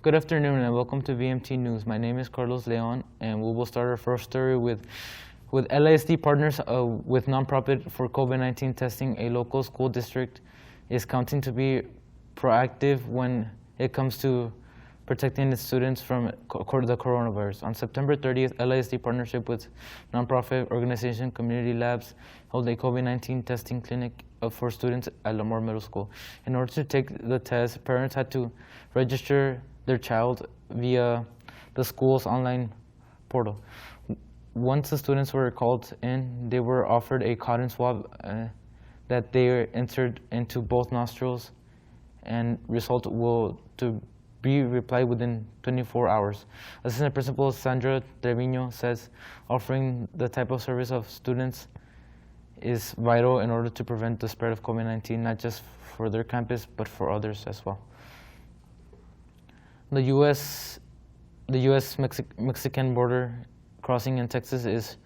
Good afternoon and welcome to VMT News. My name is Carlos Leon, and we will start our first story with LISD partners with nonprofit for COVID-19 testing. A local school district is counting to be proactive when it comes to protecting its students from the coronavirus. On September 30th, LISD partnership with nonprofit organization Community Labs held a COVID-19 testing clinic for students at Lamar Middle School. In order to take the test, parents had to register their child via the school's online portal. Once the students were called in, they were offered a cotton swab that they entered into both nostrils, and result will to be replied within 24 hours. Assistant Principal Sandra Trevino says offering the type of service of students is vital in order to prevent the spread of COVID-19, not just for their campus, but for others as well. The U.S.-Mexican border crossing in Texas is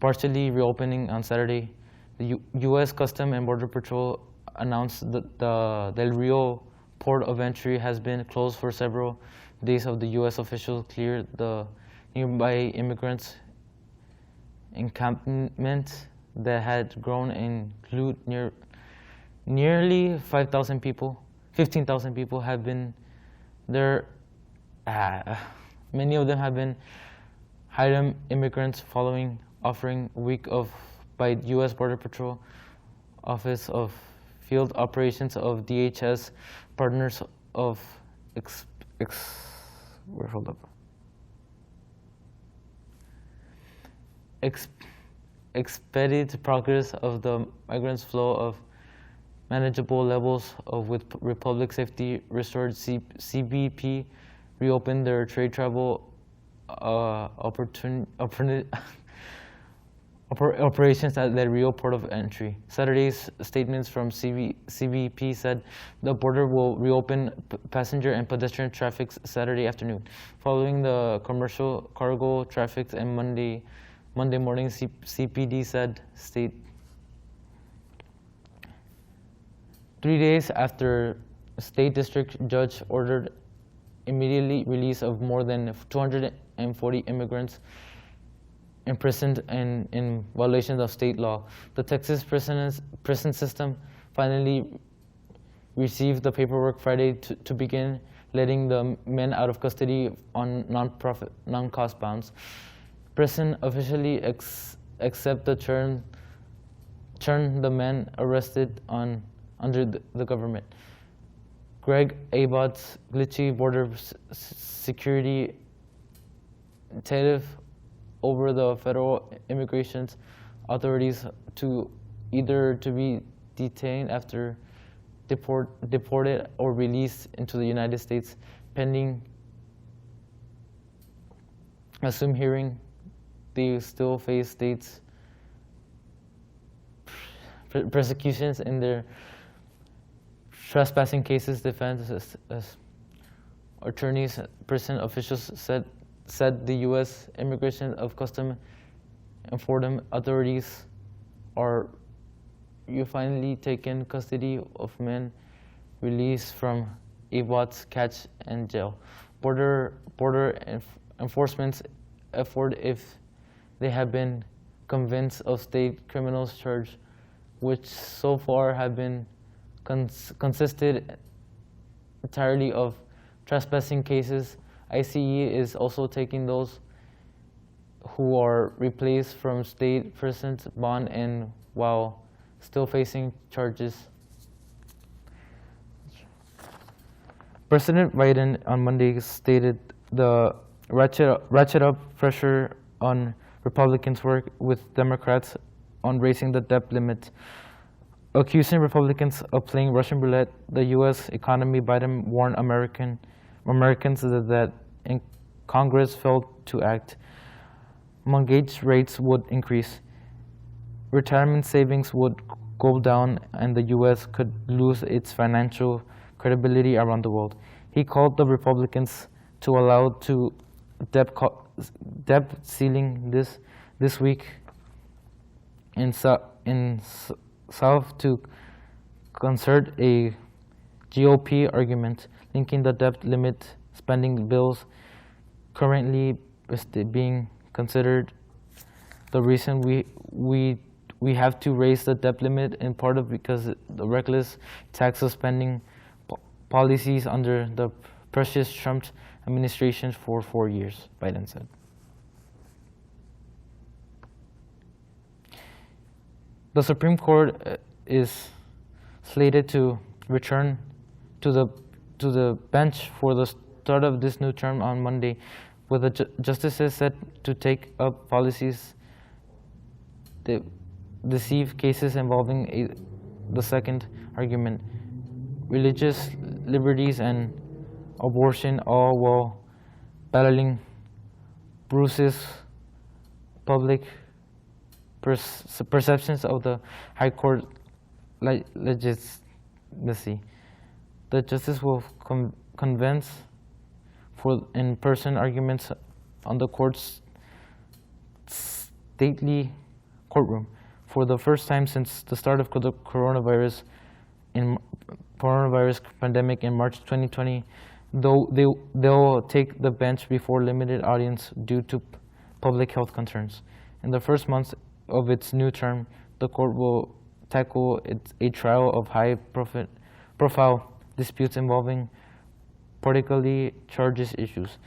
partially reopening on Saturday. The U.S. Customs and Border Patrol announced that the Del Rio port of entry has been closed for several days. Of the U.S. officials cleared the nearby immigrants encampment that had grown and include nearly 15,000 people have been there. Many of them have been hired immigrants following offering week of by U.S. Border Patrol Office of Field Operations of DHS partners of expedited progress of the migrants' flow of manageable levels of with Republic Safety Restored. CBP reopened their trade travel operations at the Rio port of entry. Saturday's statements from CBP said the border will reopen passenger and pedestrian traffic Saturday afternoon, following the commercial cargo traffic, and Monday morning. CPD said 3 days after state district judge ordered immediately release of more than 240 immigrants imprisoned and in violation of state law. The Texas prison system finally received the paperwork Friday to begin letting the men out of custody on non-cost bounds. Prison officially accept the turn the men arrested under the government. Greg Abbott's glitchy border security tentative over the federal immigration authorities to either to be detained after deported or released into the United States pending assumed hearing. They still face states persecutions in their trespassing cases. Defense attorneys, prison officials said the U.S. Immigration of Customs Enforcement authorities are finally taken custody of men released from Abbott's catch and jail. Border enforcement's effort if they have been convinced of state criminals charged, which so far have been consisted entirely of trespassing cases. ICE is also taking those who are replaced from state prisons bond and while still facing charges. President Biden on Monday stated the ratchet up pressure on Republicans work with Democrats on raising the debt limit, accusing Republicans of playing Russian roulette. The U.S. economy. Biden warned Americans that in Congress failed to act, mortgage rates would increase, retirement savings would go down, and the U.S. could lose its financial credibility around the world. He called the Republicans to allow to debt ceiling this week in South to concert a GOP argument linking the debt limit spending bills currently being considered. The reason we have to raise the debt limit in part of because the reckless tax spending policies under the previous Trump administration for 4 years, Biden said. The Supreme Court is slated to return to the bench for the start of this new term on Monday, with the justices set to take up policies that deceive cases involving the second argument, religious liberties and abortion, all while battling Bruce's public perceptions of the High Court legitimacy. The justice will convince for in-person arguments on the court's stately courtroom for the first time since the start of the coronavirus pandemic in March 2020, though they'll take the bench before limited audience due to public health concerns. In the first months of its new term, the court will tackle a trial of high-profile disputes involving politically charged issues.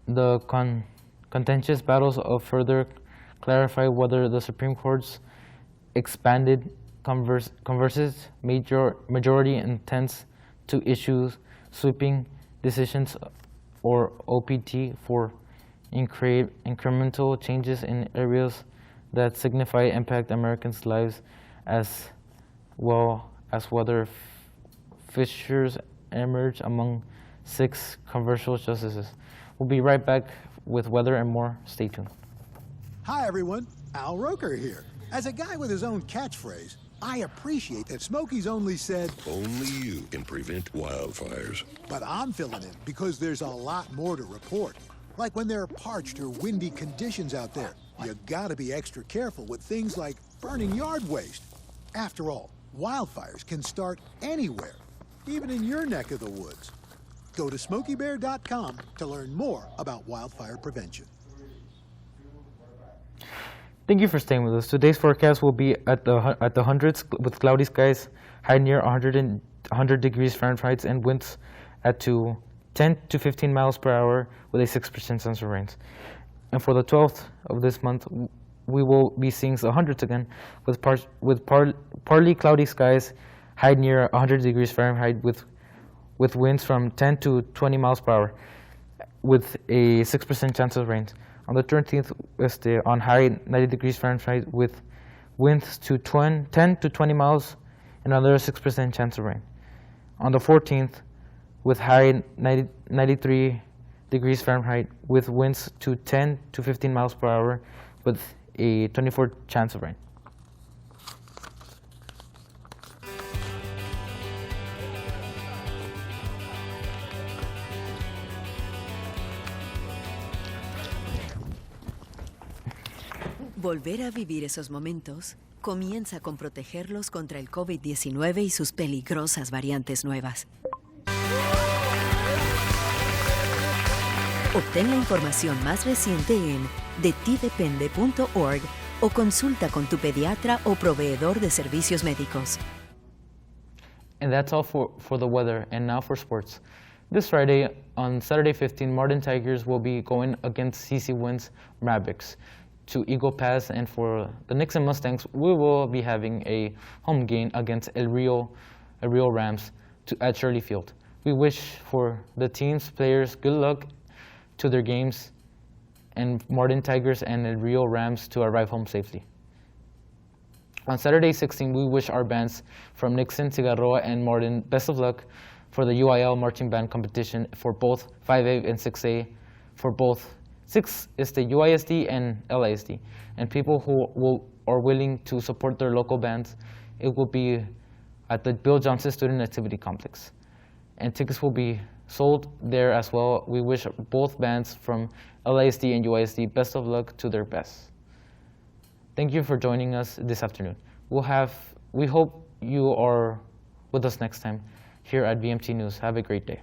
The contentious battles of further clarify whether the Supreme Court's expanded converses majority intends to issue sweeping decisions or OPT for incremental changes in areas that signify impact Americans' lives, as well as whether fissures emerge among 6 controversial justices. We'll be right back with weather and more. Stay tuned. Hi everyone, Al Roker here. As a guy with his own catchphrase, I appreciate that Smokey's only said, "Only you can prevent wildfires." but I'm filling in because there's a lot more to report. Like when there are parched or windy conditions out there, you gotta be extra careful with things like burning yard waste. After all, wildfires can start anywhere, even in your neck of the woods. Go to SmokeyBear.com to learn more about wildfire prevention. Thank you for staying with us. Today's forecast will be at the hundreds with cloudy skies, high near 100 degrees Fahrenheit, and winds at 10 to 15 miles per hour with a 6% chance of rains. And for the 12th of this month, we will be seeing the hundreds again with partly cloudy skies, high near 100 degrees Fahrenheit with winds from 10 to 20 miles per hour with a 6% chance of rains. On the 13th, on high 90 degrees Fahrenheit with winds to 10 to 20 miles and another 6% chance of rain. On the 14th, with high 93 degrees Fahrenheit with winds to 10 to 15 miles per hour with a 24% chance of rain. Volver a vivir esos momentos comienza con protegerlos contra el COVID-19 y sus peligrosas variantes nuevas. Obtén la información más reciente en detidepende.org o consulta con tu pediatra o proveedor de servicios médicos. And that's all for the weather. And now for sports. This Friday, on Saturday 15, Martin Tigers will be going against CC Winds Mavericks to Eagle Pass, and for the Knicks and Mustangs, we will be having a home game against El Rio Rams at Shirley Field. We wish for the team's players good luck to their games, and Martin Tigers and El Rio Rams to arrive home safely. On Saturday 16, we wish our bands from Nixon, Cigarroa, and Martin best of luck for the UIL marching band competition for both 5A and 6A, for both 6 is the UISD and LISD, and people who are willing to support their local bands, it will be at the Bill Johnson Student Activity Complex, and tickets will be sold there as well. We wish both bands from LISD and UISD best of luck to their best. Thank you for joining us this afternoon. We hope you are with us next time here at VMT News. Have a great day.